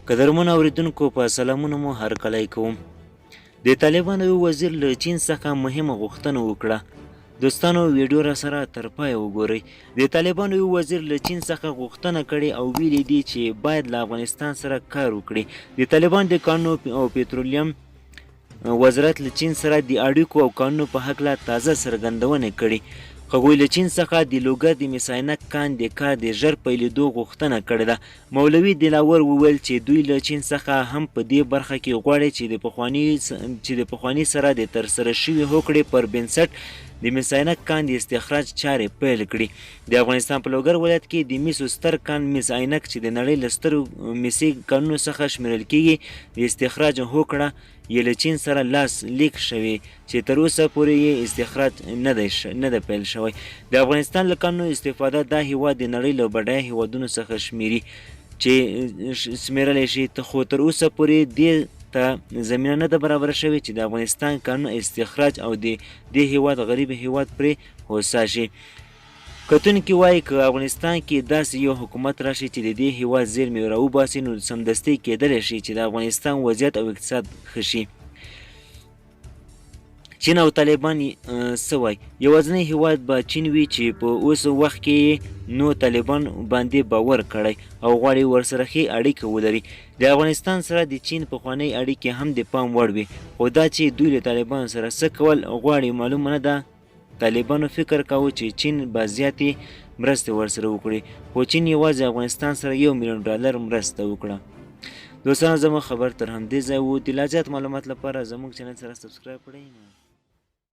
قدرمن اوریدونکو په سلامونه مو هرکلی کوم. د طالبانو یو وزیر له چین څخه مهمه غوښتنه وکړه. دوستانو ویډیو را سره تر پای وګورئ. د طالبانو یو وزیر له چین څخه غوښتنه کړې او ویلي دي چې باید له افغانستان سره کار وکړي. د طالبان د کانونو او پټرولیم وزارت له چین سره د اړیکو او کانونو په هکله تازه څرګندونه کړې. هغوی له چین څخه د لوګر د مساینک کان د کار د ژر پیلېدو غوښتنه کړې ده. مولوي دلاور وویل چې دوی له چین څخه هم په دې برخه کې غواړي چې د پخواني سره د ترسره شوي هوکړې پر بنسټ د مساینک کان د استخراج چارې پیل کړي. د افغانستان په لوګر ولایت کې د مسو ستر کان مس عینک چې د نړۍ له سترو مسي کانونو څخه شمیرل کیږي د استخراج هوکړه یې له چین سره لاس لیک شوی چې تر اوسه پورې یې استخراج نه ده پیل شوی. د افغانستان له کانونو استفاده دا هیواد د نړۍ له بډایه هیوادونو څخه شمیري چې شمیرلی شي، خو تر اوسه پورې دې ته زمینه نه ده برابره شوې چې د افغانستان کانونو استخراج او د دې هیواد غریب هیواد پرې هوسا شي. کتونکي وایي که افغانستان کې داسې یو حکومت راشي چې د دې هیواد زیرمې راوباسي نو سمدستي کېدلی شي چې د افغانستان وضعیت او اقتصاد ښه شي. چین او طالبان څه وایي؟ یوازینی هیواد به چین وي چې په اوس وخت کې نو طالبان باندې باور کړی او غواړي ورسره ښې اړیکه ولري. د افغانستان سره د چین پخوانۍ اړیکې هم د پام وړ وي، خو دا چې دوی له طالبانو سره څه کول غواړي معلومه نه ده. طالبانو فکر کاوه چې چین به زیاتې مرستې ورسره وکړي، خو چین یوازې افغانستان سره $1,000,000 مرسته وکړه. دوستانو زموږ خبر تر همدې ځای و. د لا زیات معلومات لپاره زموږ چینل سره سبسکرایب کړئ.